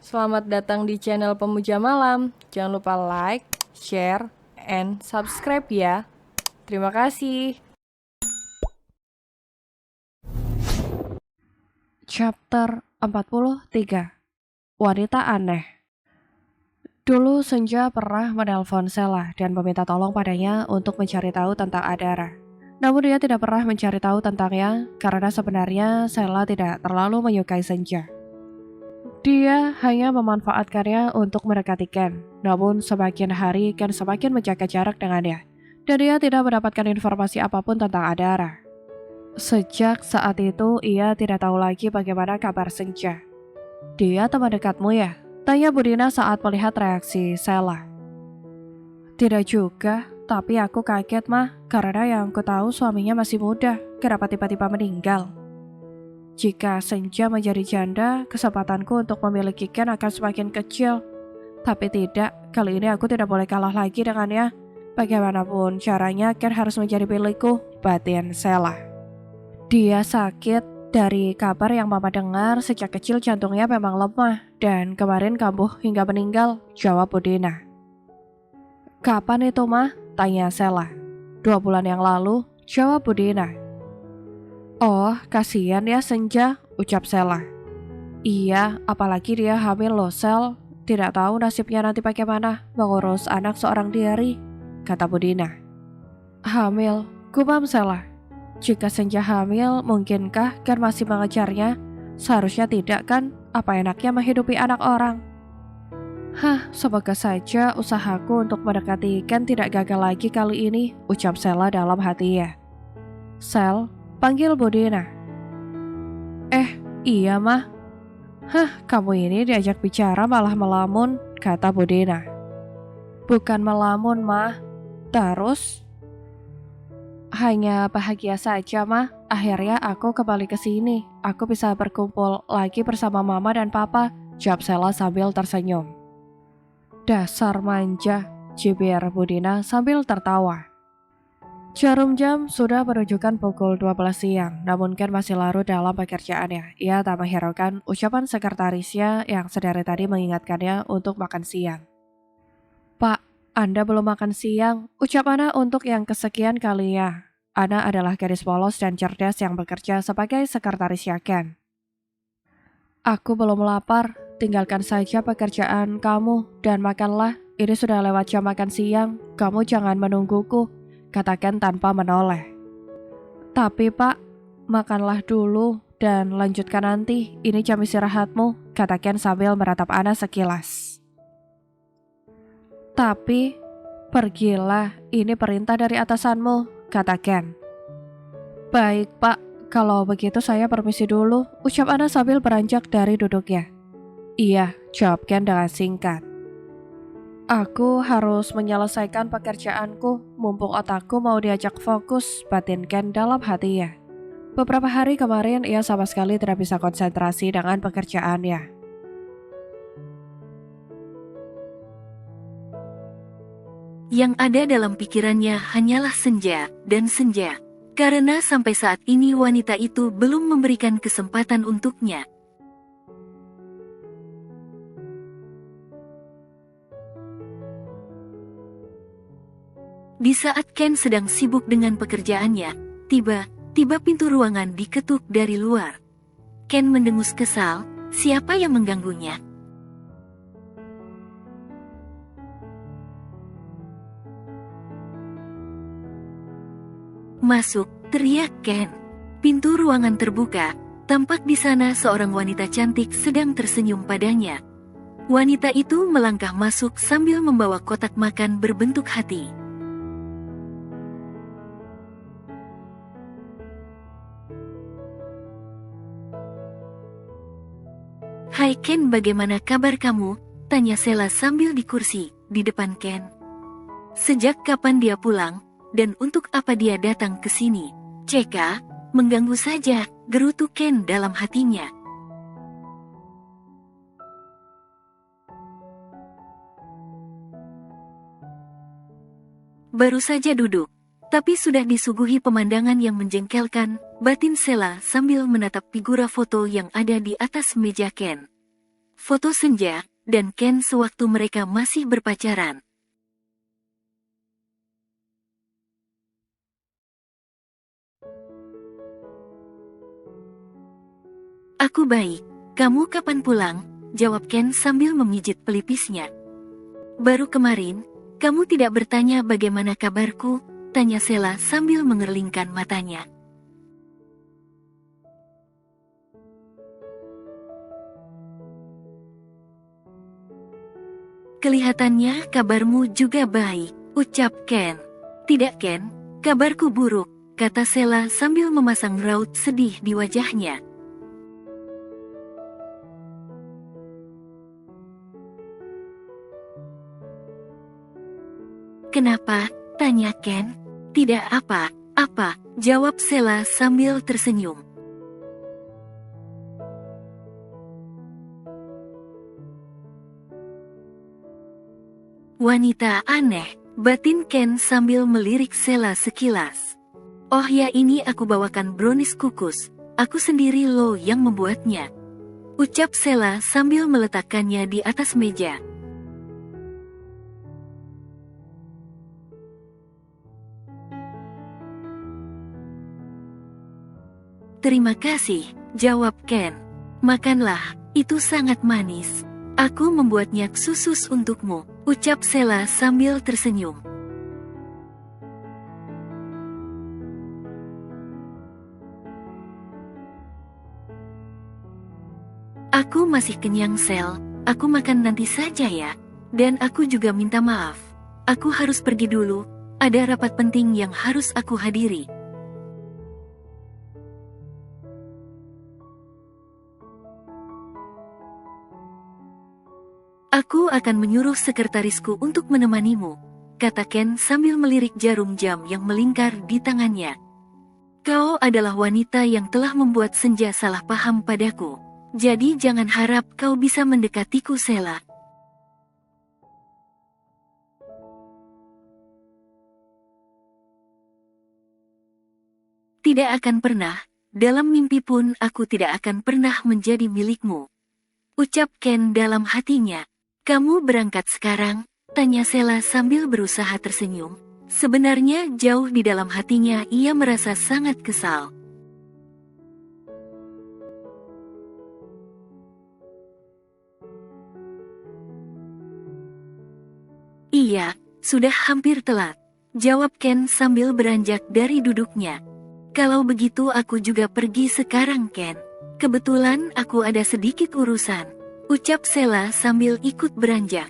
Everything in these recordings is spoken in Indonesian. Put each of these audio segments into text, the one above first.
Selamat datang di channel Pemuja Malam. Jangan lupa like, share, and subscribe ya. Terima kasih. Chapter 43. Wanita Aneh. Dulu Senja pernah menelpon Sela dan meminta tolong padanya untuk mencari tahu tentang Adara. Namun dia tidak pernah mencari tahu tentangnya karena sebenarnya Sela tidak terlalu menyukai Senja. Dia hanya memanfaatkannya untuk mendekati Ken. Namun semakin hari Ken semakin menjaga jarak dengannya, dan dia tidak mendapatkan informasi apapun tentang Adara. Sejak saat itu, ia tidak tahu lagi bagaimana kabar Senja. Dia teman dekatmu ya? Tanya Budina saat melihat reaksi Sela. Tidak juga, tapi aku kaget mah, karena yang ku tahu suaminya masih muda, kenapa tiba-tiba meninggal? Jika Senja menjadi janda, kesempatanku untuk memiliki Ken akan semakin kecil. Tapi tidak, kali ini aku tidak boleh kalah lagi dengannya. Bagaimanapun caranya, Ken harus menjadi milikku, batin Sela. Dia sakit. Dari kabar yang mama dengar, sejak kecil jantungnya memang lemah dan kemarin kambuh hingga meninggal, jawab Budina. Kapan itu mah? Tanya Sela. 2 bulan yang lalu, jawab Budina. Oh, kasihan ya Senja, ucap Sela. Iya, apalagi dia hamil loh Sel. Tidak tahu nasibnya nanti bagaimana mengurus anak seorang diri, kata Budina. Hamil, gumam Sela. Jika Senja hamil, mungkinkah Ken masih mengejarnya? Seharusnya tidak kan? Apa enaknya menghidupi anak orang? Hah, semoga saja usahaku untuk mendekati Ken tidak gagal lagi kali ini, ucap Sela dalam hatinya. Sel, panggil Budina. Iya mah. Hah, kamu ini diajak bicara malah melamun, kata Budina. Bukan melamun mah. Terus? Hanya bahagia saja mah, akhirnya aku kembali ke sini. Aku bisa berkumpul lagi bersama mama dan papa, jawab Sela sambil tersenyum. Dasar manja, cibir Budina sambil tertawa. Jarum jam sudah menunjukkan pukul 12 siang, namun Ken masih larut dalam pekerjaannya. Ia tak menghiraukan ucapan sekretarisnya yang sedari tadi mengingatkannya untuk makan siang. Pak, Anda belum makan siang, ucap Ana untuk yang kesekian kalinya. Ana adalah gadis polos dan cerdas yang bekerja sebagai sekretaris Ken. Aku belum lapar, tinggalkan saja pekerjaan kamu dan makanlah. Ini sudah lewat jam makan siang, kamu jangan menungguku, katakan tanpa menoleh. Tapi Pak, makanlah dulu dan lanjutkan nanti, ini jam istirahatmu, katakan sambil meratap Ana sekilas. Tapi, pergilah, ini perintah dari atasanmu, kata Ken. Baik Pak, kalau begitu saya permisi dulu, ucap Ana sambil beranjak dari duduknya. Iya, jawab Ken dengan singkat. Aku harus menyelesaikan pekerjaanku, mumpung otakku mau diajak fokus, batin Ken dalam hatinya. Beberapa hari kemarin ia sama sekali tidak bisa konsentrasi dengan pekerjaannya. Yang ada dalam pikirannya hanyalah Senja dan Senja, karena sampai saat ini wanita itu belum memberikan kesempatan untuknya. Di saat Ken sedang sibuk dengan pekerjaannya, tiba-tiba pintu ruangan diketuk dari luar. Ken mendengus kesal, siapa yang mengganggunya? Masuk, teriak Ken. Pintu ruangan terbuka, tampak di sana seorang wanita cantik sedang tersenyum padanya. Wanita itu melangkah masuk sambil membawa kotak makan berbentuk hati. Hai Ken, bagaimana kabar kamu? Tanya Sela sambil di kursi, di depan Ken. Sejak kapan dia pulang? Dan untuk apa dia datang ke sini? Ceka, mengganggu saja, gerutu Ken dalam hatinya. Baru saja duduk, tapi sudah disuguhi pemandangan yang menjengkelkan, batin Sela sambil menatap figura foto yang ada di atas meja Ken. foto senja, dan Ken sewaktu mereka masih berpacaran. Aku baik, kamu kapan pulang? Jawab Ken sambil memijit pelipisnya. Baru kemarin, kamu tidak bertanya bagaimana kabarku? Tanya Sheila sambil mengerlingkan matanya. Kelihatannya kabarmu juga baik, ucap Ken. Tidak Ken, kabarku buruk, kata Sheila sambil memasang raut sedih di wajahnya. Kenapa? Tanya Ken. Tidak apa-apa, jawab Sheila sambil tersenyum. Wanita aneh, batin Ken sambil melirik Sheila sekilas. Oh ya, ini aku bawakan brownies kukus, aku sendiri loh yang membuatnya. Ucap Sheila sambil meletakkannya di atas meja. Terima kasih, jawab Ken. Makanlah, itu sangat manis. Aku membuatnya khusus untukmu, ucap Sheila sambil tersenyum. Aku masih kenyang Shel, aku makan nanti saja ya. Dan aku juga minta maaf. Aku harus pergi dulu, ada rapat penting yang harus aku hadiri. Aku akan menyuruh sekretarisku untuk menemanimu, kata Ken sambil melirik jarum jam yang melingkar di tangannya. Kau adalah wanita yang telah membuat Senja salah paham padaku. Jadi jangan harap kau bisa mendekatiku Sheila. Tidak akan pernah, dalam mimpi pun aku tidak akan pernah menjadi milikmu. Ucap Ken dalam hatinya. Kamu berangkat sekarang? Tanya Sheila sambil berusaha tersenyum. Sebenarnya jauh di dalam hatinya ia merasa sangat kesal. Iya, sudah hampir telat. Jawab Ken sambil beranjak dari duduknya. Kalau begitu aku juga pergi sekarang Ken. Kebetulan aku ada sedikit urusan. Ucap Sheila sambil ikut beranjak.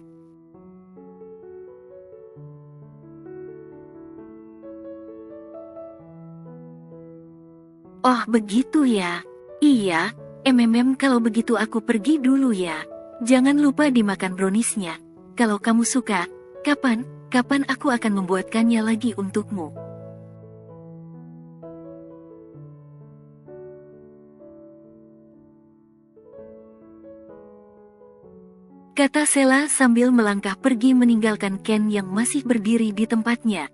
Oh begitu ya. Iya, kalau begitu aku pergi dulu ya. Jangan lupa dimakan browniesnya. Kalau kamu suka, kapan aku akan membuatkannya lagi untukmu. Kata Sheila sambil melangkah pergi meninggalkan Ken yang masih berdiri di tempatnya.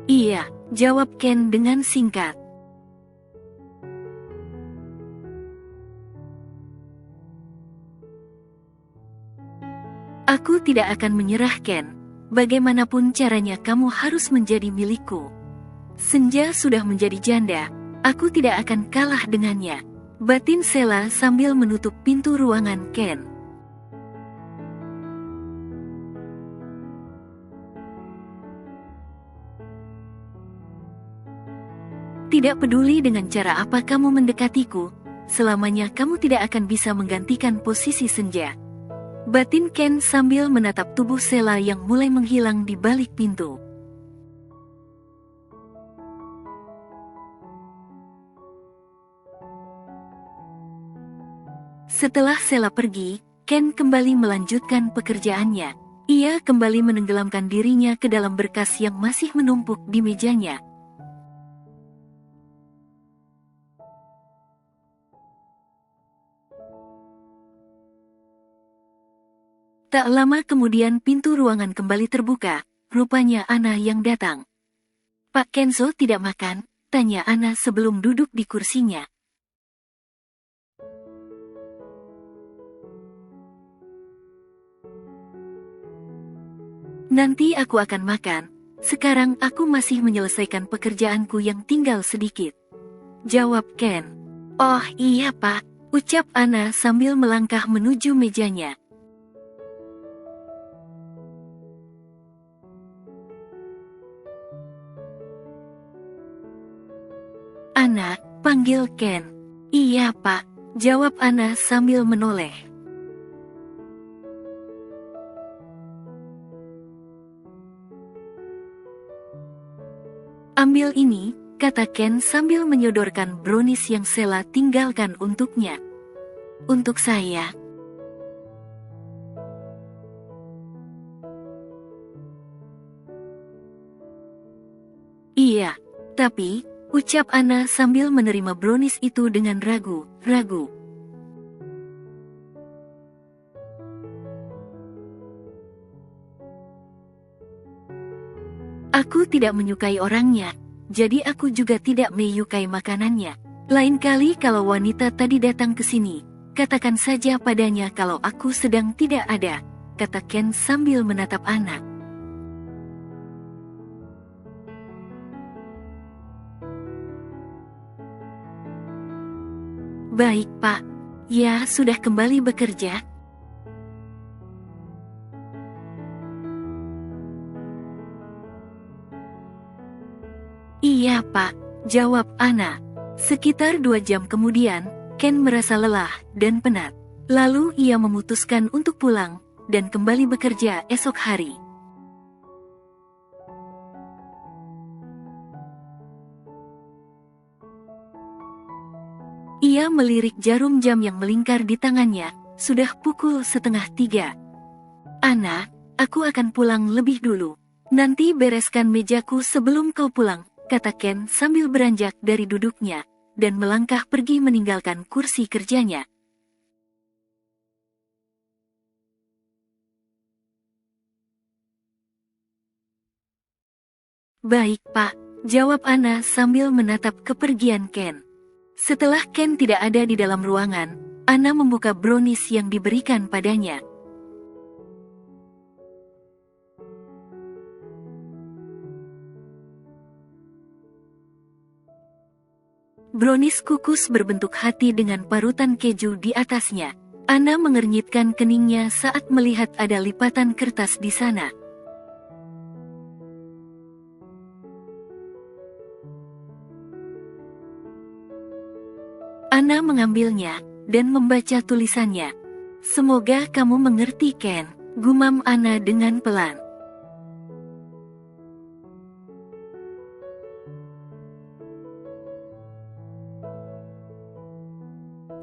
Iya, jawab Ken dengan singkat. Aku tidak akan menyerah Ken. Bagaimanapun caranya kamu harus menjadi milikku. Senja sudah menjadi janda, aku tidak akan kalah dengannya. Batin Sheila sambil menutup pintu ruangan Ken. Tidak peduli dengan cara apa kamu mendekatiku, selamanya kamu tidak akan bisa menggantikan posisi Senja. Batin Ken sambil menatap tubuh Sheila yang mulai menghilang di balik pintu. Setelah Sheila pergi, Ken kembali melanjutkan pekerjaannya. Ia kembali menenggelamkan dirinya ke dalam berkas yang masih menumpuk di mejanya. Tak lama kemudian pintu ruangan kembali terbuka, rupanya Anna yang datang. Pak Kenzo tidak makan? Tanya Anna sebelum duduk di kursinya. Nanti aku akan makan. Sekarang aku masih menyelesaikan pekerjaanku yang tinggal sedikit. Jawab Ken. Oh iya Pak, ucap Anna sambil melangkah menuju mejanya. Anna, panggil Ken. Iya Pak, jawab Anna sambil menoleh. Ambil ini, kata Ken sambil menyodorkan brownies yang Sheila tinggalkan untuknya. Untuk saya. Iya, tapi, ucap Anna sambil menerima brownies itu dengan ragu-ragu. Aku tidak menyukai orangnya, jadi aku juga tidak menyukai makanannya. Lain kali kalau wanita tadi datang ke sini, katakan saja padanya kalau aku sedang tidak ada, kata Ken sambil menatap Anna. Baik Pak, ya sudah kembali bekerja? Iya Pak, jawab Anna. Sekitar 2 jam kemudian, Ken merasa lelah dan penat. Lalu ia memutuskan untuk pulang, dan kembali bekerja esok hari. Ia melirik jarum jam yang melingkar di tangannya, sudah pukul 2:30. Anna, aku akan pulang lebih dulu. Nanti bereskan mejaku sebelum kau pulang, kata Ken sambil beranjak dari duduknya, dan melangkah pergi meninggalkan kursi kerjanya. Baik Pak, jawab Anna sambil menatap kepergian Ken. Setelah Ken tidak ada di dalam ruangan, Anna membuka brownies yang diberikan padanya. Brownies kukus berbentuk hati dengan parutan keju di atasnya. Anna mengernyitkan keningnya saat melihat ada lipatan kertas di sana. Anna mengambilnya dan membaca tulisannya. Semoga kamu mengerti Ken, gumam Anna dengan pelan.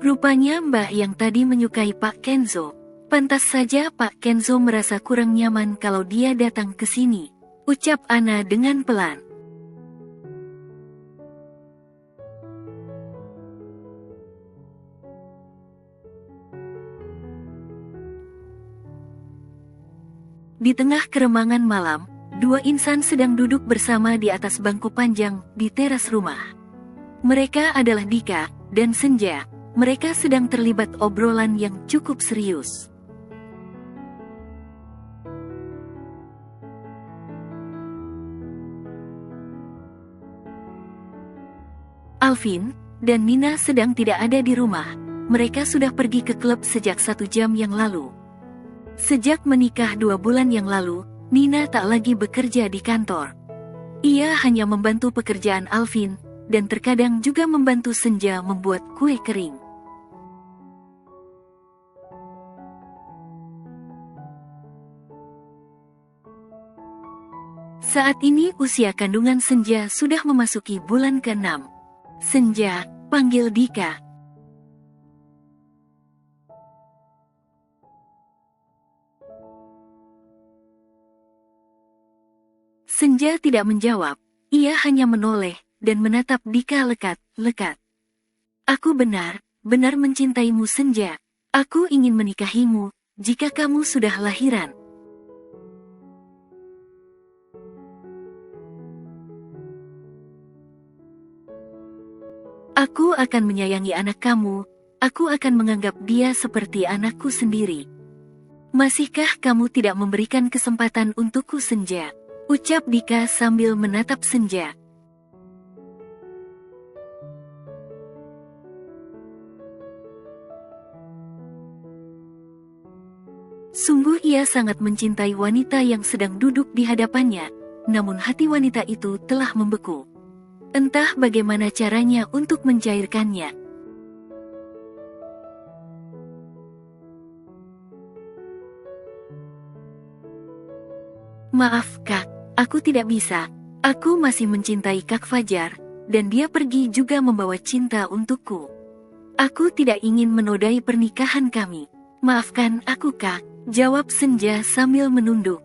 Rupanya Mbak yang tadi menyukai Pak Kenzo. Pantas saja Pak Kenzo merasa kurang nyaman kalau dia datang ke sini, ucap Anna dengan pelan. Di tengah keremangan malam, 2 insan sedang duduk bersama di atas bangku panjang di teras rumah. Mereka adalah Dika dan Senja. Mereka sedang terlibat obrolan yang cukup serius. Alvin dan Nina sedang tidak ada di rumah. Mereka sudah pergi ke klub sejak 1 jam yang lalu. Sejak menikah 2 bulan yang lalu, Nina tak lagi bekerja di kantor. Ia hanya membantu pekerjaan Alvin, dan terkadang juga membantu Senja membuat kue kering. Saat ini usia kandungan Senja sudah memasuki bulan ke-6. Senja, panggil Dika. Senja tidak menjawab, ia hanya menoleh dan menatap Dika lekat-lekat. Aku benar-benar mencintaimu Senja. Aku ingin menikahimu, jika kamu sudah lahiran. Aku akan menyayangi anak kamu, aku akan menganggap dia seperti anakku sendiri. Masihkah kamu tidak memberikan kesempatan untukku Senja? Ucap Dika sambil menatap Senja. Sungguh ia sangat mencintai wanita yang sedang duduk di hadapannya, namun hati wanita itu telah membeku. Entah bagaimana caranya untuk mencairkannya. Maaf Kak, aku tidak bisa. Aku masih mencintai Kak Fajar, dan dia pergi juga membawa cinta untukku. Aku tidak ingin menodai pernikahan kami. Maafkan aku Kak, jawab Senja sambil menunduk.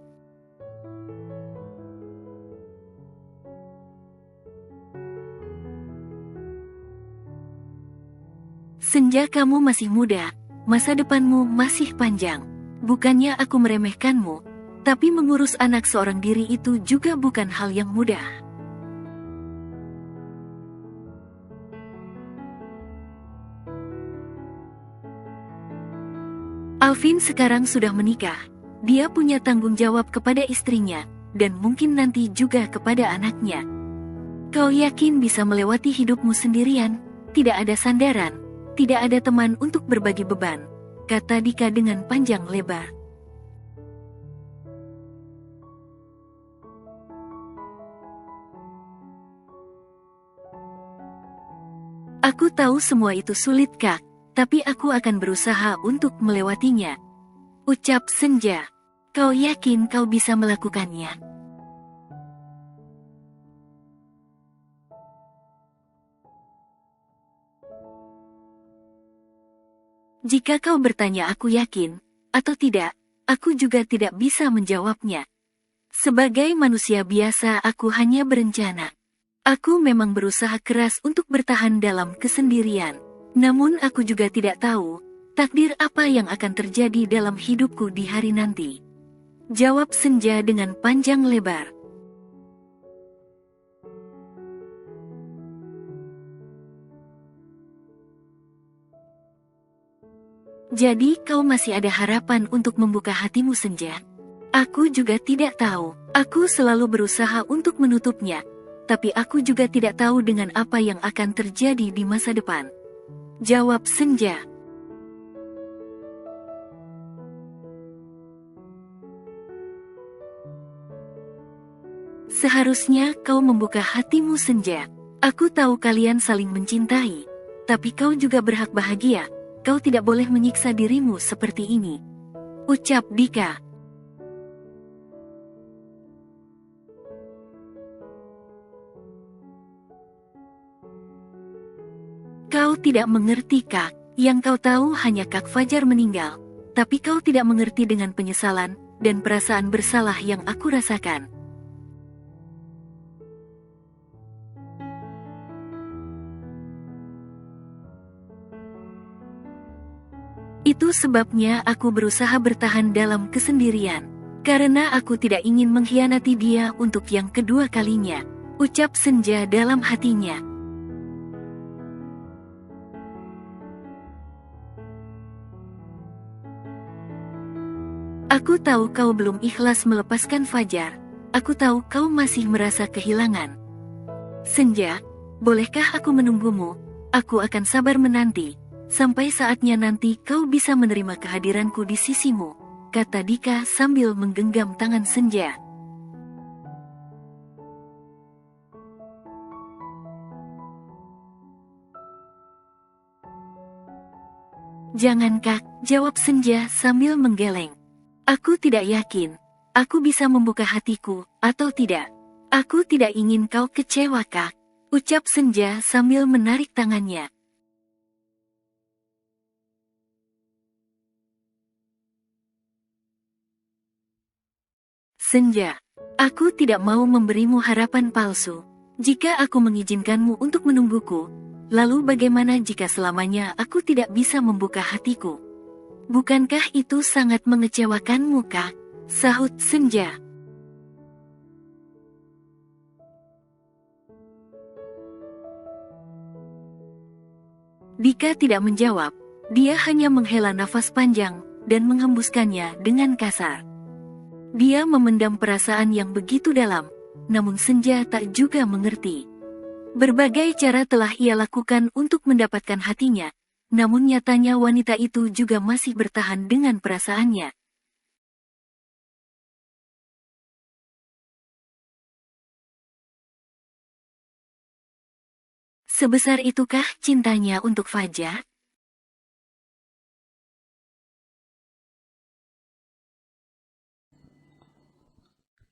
Senja, kamu masih muda, masa depanmu masih panjang. Bukannya aku meremehkanmu, tapi mengurus anak seorang diri itu juga bukan hal yang mudah. Alvin sekarang sudah menikah. Dia punya tanggung jawab kepada istrinya, dan mungkin nanti juga kepada anaknya. Kau yakin bisa melewati hidupmu sendirian? Tidak ada sandaran, tidak ada teman untuk berbagi beban, kata Dika dengan panjang lebar. Aku tahu semua itu sulit Kak, tapi aku akan berusaha untuk melewatinya. Ucap Senja. Kau yakin kau bisa melakukannya? Jika kau bertanya aku yakin, atau tidak, aku juga tidak bisa menjawabnya. Sebagai manusia biasa aku hanya berencana. Aku memang berusaha keras untuk bertahan dalam kesendirian. Namun aku juga tidak tahu, takdir apa yang akan terjadi dalam hidupku di hari nanti. Jawab Senja dengan panjang lebar. Jadi kau masih ada harapan untuk membuka hatimu Senja? Aku juga tidak tahu. Aku selalu berusaha untuk menutupnya. Tapi aku juga tidak tahu dengan apa yang akan terjadi di masa depan. Jawab Senja. Seharusnya kau membuka hatimu Senja. Aku tahu kalian saling mencintai. Tapi kau juga berhak bahagia. Kau tidak boleh menyiksa dirimu seperti ini. Ucap Dika. Kau tidak mengerti Kak, yang kau tahu hanya Kak Fajar meninggal, tapi kau tidak mengerti dengan penyesalan dan perasaan bersalah yang aku rasakan. Itu sebabnya aku berusaha bertahan dalam kesendirian, karena aku tidak ingin mengkhianati dia untuk yang kedua kalinya, ucap Senja dalam hatinya. Aku tahu kau belum ikhlas melepaskan Fajar. Aku tahu kau masih merasa kehilangan. Senja, bolehkah aku menunggumu? Aku akan sabar menanti. Sampai saatnya nanti kau bisa menerima kehadiranku di sisimu, kata Dika sambil menggenggam tangan Senja. Jangan Kak, jawab Senja sambil menggeleng. Aku tidak yakin, aku bisa membuka hatiku, atau tidak. Aku tidak ingin kau kecewa Kak, ucap Senja sambil menarik tangannya. Senja, aku tidak mau memberimu harapan palsu. Jika aku mengizinkanmu untuk menungguku, lalu bagaimana jika selamanya aku tidak bisa membuka hatiku? Bukankah itu sangat mengecewakanmu, Kak? Sahut Senja. Dika tidak menjawab. Dia hanya menghela nafas panjang, dan menghembuskannya dengan kasar. Dia memendam perasaan yang begitu dalam, namun Senja tak juga mengerti. Berbagai cara telah ia lakukan untuk mendapatkan hatinya, namun nyatanya wanita itu juga masih bertahan dengan perasaannya. Sebesar itukah cintanya untuk Fajar?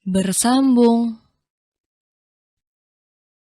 Bersambung.